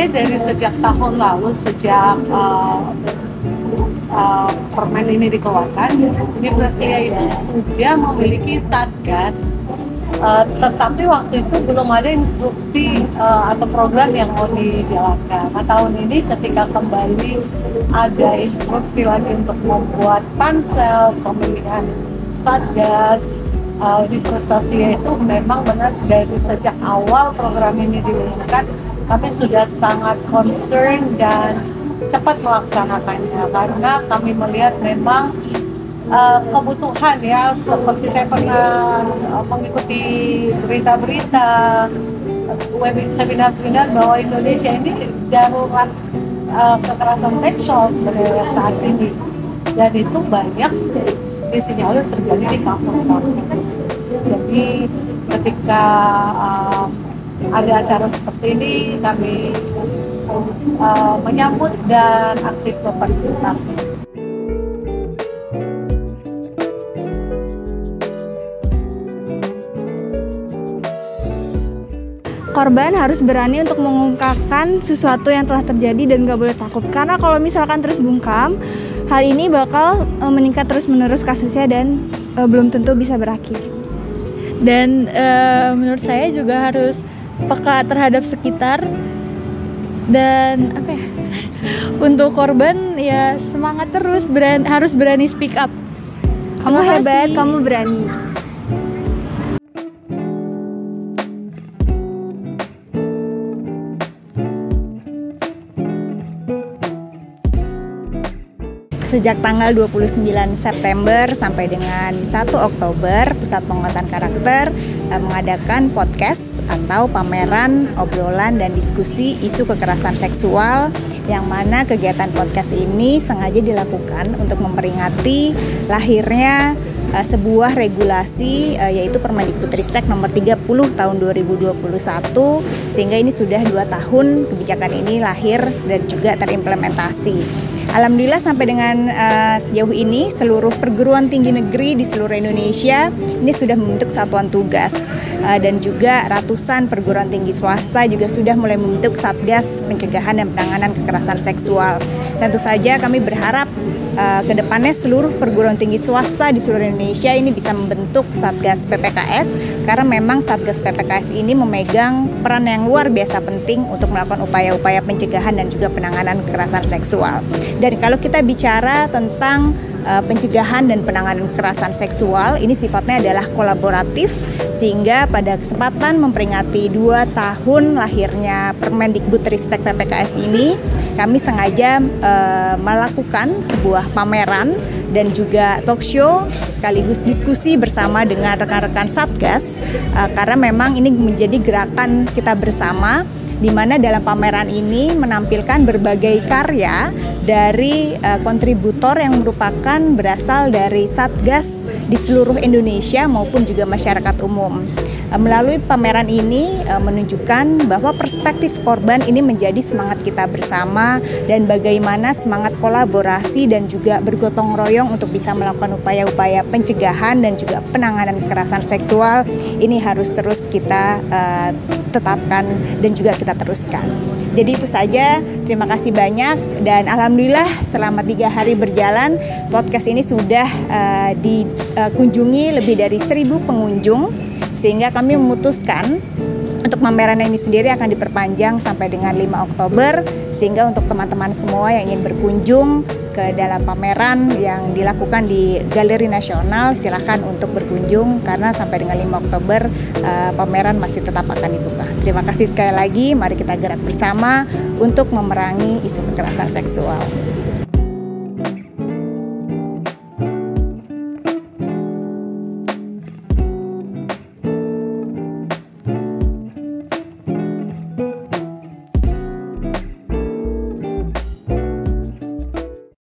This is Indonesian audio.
sebenarnya dari sejak tahun lalu, sejak permen ini dikeluarkan, Universia itu sudah memiliki satgas, tetapi waktu itu belum ada instruksi atau program yang mau dijalankan. Nah, tahun ini ketika kembali ada instruksi lagi untuk membuat pansel pemilihan satgas, Universia itu memang benar dari sejak awal program ini diumumkan, kami sudah sangat concern dan cepat melaksanakannya karena kami melihat memang kebutuhan ya, seperti saya pernah mengikuti berita-berita, seminar-seminar bahwa Indonesia ini darurat kekerasan seksual sebenarnya saat ini, dan itu banyak disinyalir terjadi di kampus-kampus. Jadi ketika ada acara seperti ini, kami menyambut dan aktif berpartisipasi. Korban harus berani untuk mengungkapkan sesuatu yang telah terjadi dan gak boleh takut. Karena kalau misalkan terus bungkam, hal ini bakal meningkat terus-menerus kasusnya dan belum tentu bisa berakhir. Dan menurut saya juga harus peka terhadap sekitar. Dan apa ya, untuk korban ya semangat terus, harus berani speak up. Kamu hebat, kamu berani. Sejak tanggal 29 September sampai dengan 1 Oktober, Pusat Penguatan Karakter mengadakan podcast atau pameran obrolan dan diskusi isu kekerasan seksual, yang mana kegiatan podcast ini sengaja dilakukan untuk memperingati lahirnya sebuah regulasi, yaitu Permendikbudristek nomor 30 tahun 2021, sehingga ini sudah 2 tahun kebijakan ini lahir dan juga terimplementasi. Alhamdulillah sampai dengan sejauh ini seluruh perguruan tinggi negeri di seluruh Indonesia ini sudah membentuk satuan tugas, dan juga ratusan perguruan tinggi swasta juga sudah mulai membentuk Satgas Pencegahan dan Penanganan Kekerasan Seksual. Tentu saja kami berharap ke depannya seluruh perguruan tinggi swasta di seluruh Indonesia ini bisa membentuk Satgas PPKS, karena memang Satgas PPKS ini memegang peran yang luar biasa penting untuk melakukan upaya-upaya pencegahan dan juga penanganan kekerasan seksual. Dan kalau kita bicara tentang pencegahan dan penanganan kekerasan seksual, ini sifatnya adalah kolaboratif, sehingga pada kesempatan memperingati 2 tahun lahirnya Permendikbudristek PPKS ini, kami sengaja melakukan sebuah pameran dan juga talk show sekaligus diskusi bersama dengan rekan-rekan Satgas, karena memang ini menjadi gerakan kita bersama, di mana dalam pameran ini menampilkan berbagai karya dari kontributor yang merupakan berasal dari Satgas di seluruh Indonesia maupun juga masyarakat umum. Melalui pameran ini menunjukkan bahwa perspektif korban ini menjadi semangat kita bersama, dan bagaimana semangat kolaborasi dan juga bergotong royong untuk bisa melakukan upaya-upaya pencegahan dan juga penanganan kekerasan seksual ini harus terus kita tetapkan dan juga kita teruskan. Jadi itu saja, terima kasih banyak, dan alhamdulillah selama 3 hari berjalan podcast ini sudah dikunjungi lebih dari 1.000 pengunjung, sehingga kami memutuskan untuk pameran ini sendiri akan diperpanjang sampai dengan 5 Oktober, sehingga untuk teman-teman semua yang ingin berkunjung ke dalam pameran yang dilakukan di Galeri Nasional, silakan untuk berkunjung, karena sampai dengan 5 Oktober pameran masih tetap akan dibuka. Terima kasih sekali lagi, mari kita gerak bersama untuk memerangi isu kekerasan seksual.